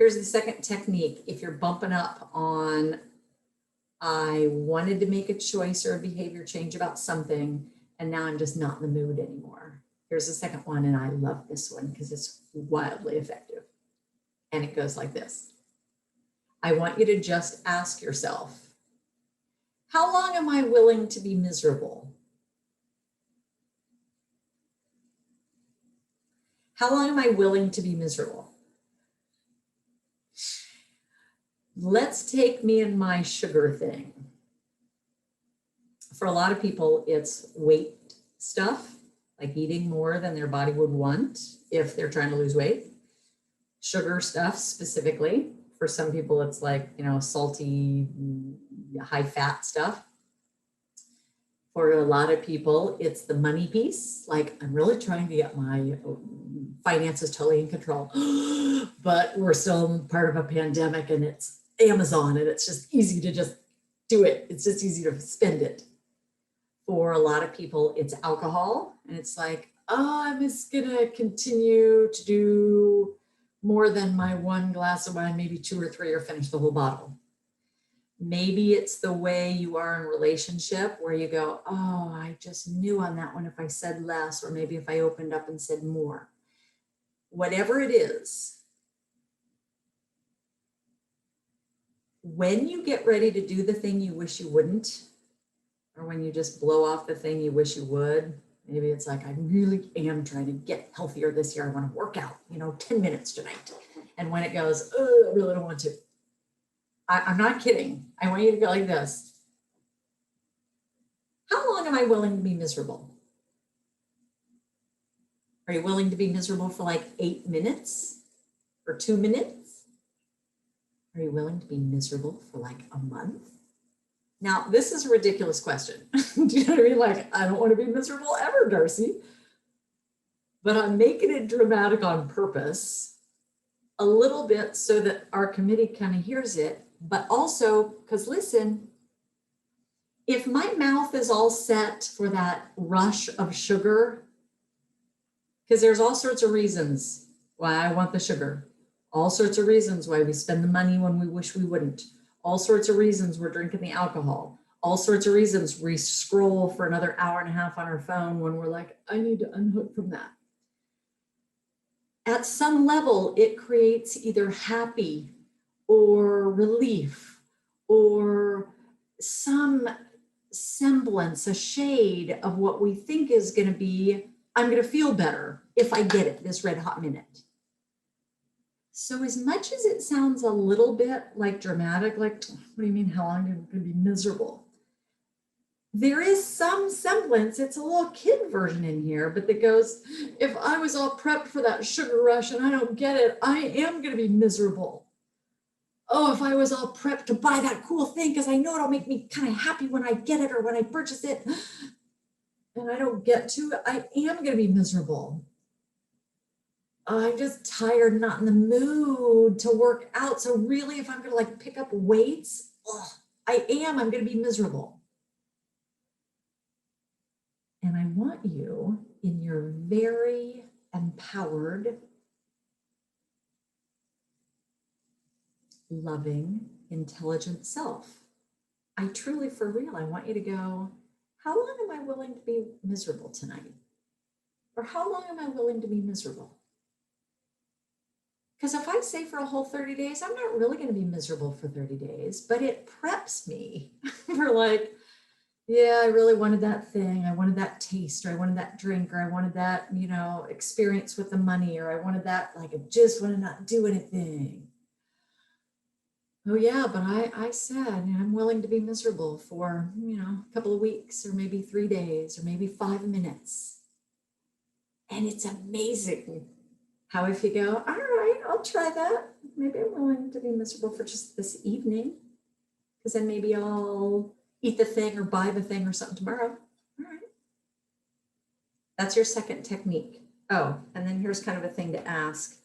Here's the second technique. If you're bumping up on, I wanted to make a choice or a behavior change about something, and now I'm just not in the mood anymore. Here's the second one, and I love this one because it's wildly effective. And it goes like this. I want you to just ask yourself, how long am I willing to be miserable? How long am I willing to be miserable? Let's take me and my sugar thing. For a lot of people, it's weight stuff, like eating more than their body would want if they're trying to lose weight. Sugar stuff specifically. For some people, it's like, salty, high fat stuff. For a lot of people, it's the money piece. Like, I'm really trying to get my finances totally in control, but we're still part of a pandemic and it's Amazon and it's just easy to just do it. It's just easy to spend it. For a lot of people, it's alcohol. And it's like, I'm just gonna continue to do more than my one glass of wine, maybe 2 or 3, or finish the whole bottle. Maybe it's the way you are in relationship where you go, oh, I just knew on that one if I said less, or maybe if I opened up and said more. Whatever it is, when you get ready to do the thing you wish you wouldn't, or when you just blow off the thing you wish you would, maybe it's like, I really am trying to get healthier this year. I want to work out, 10 minutes tonight. And when it goes, oh, I really don't want to. I'm not kidding. I want you to go like this. How long am I willing to be miserable? Are you willing to be miserable for like 8 minutes or 2 minutes? Are you willing to be miserable for like a month? Now, this is a ridiculous question. Do you know what I mean? Like, I don't want to be miserable ever, Darcy. But I'm making it dramatic on purpose, a little bit so that our committee kind of hears it, but also because listen, if my mouth is all set for that rush of sugar, because there's all sorts of reasons why I want the sugar, all sorts of reasons why we spend the money when we wish we wouldn't, all sorts of reasons we're drinking the alcohol, all sorts of reasons we scroll for another hour and a half on our phone when we're like, I need to unhook from that. At some level, it creates either happy or relief or some semblance, a shade of what we think is going to be, I'm going to feel better if I get it this red hot minute. So as much as it sounds a little bit like dramatic, like, what do you mean, how long are you going to be miserable? There is some semblance, it's a little kid version in here, but that goes, if I was all prepped for that sugar rush and I don't get it, I am going to be miserable. Oh, if I was all prepped to buy that cool thing because I know it'll make me kind of happy when I get it or when I purchase it, and I don't get to it, I am going to be miserable. I'm just tired, not in the mood to work out. So really, if I'm going to like pick up weights, I'm going to be miserable. And I want you in your very empowered, loving, intelligent self. I truly, for real, I want you to go, how long am I willing to be miserable tonight? Or how long am I willing to be miserable? Because if I say for a whole 30 days, I'm not really going to be miserable for 30 days, but it preps me for like, yeah, I really wanted that thing. I wanted that taste, or I wanted that drink, or I wanted that, experience with the money, or I wanted that, like, I just want to not do anything. Oh yeah, but I said, I'm willing to be miserable for, a couple of weeks, or maybe 3 days, or maybe 5 minutes. And it's amazing how if you go, all right, I'll try that. Maybe I'm willing to be miserable for just this evening, because then maybe I'll eat the thing or buy the thing or something tomorrow. All right. That's your second technique. Oh, and then here's kind of a thing to ask.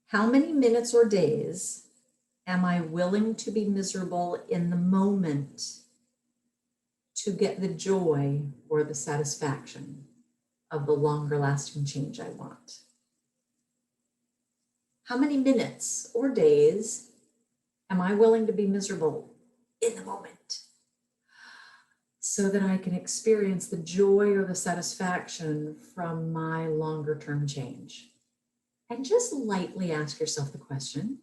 How many minutes or days am I willing to be miserable in the moment to get the joy or the satisfaction of the longer lasting change I want? How many minutes or days am I willing to be miserable in the moment so that I can experience the joy or the satisfaction from my longer term change? And just lightly ask yourself the question,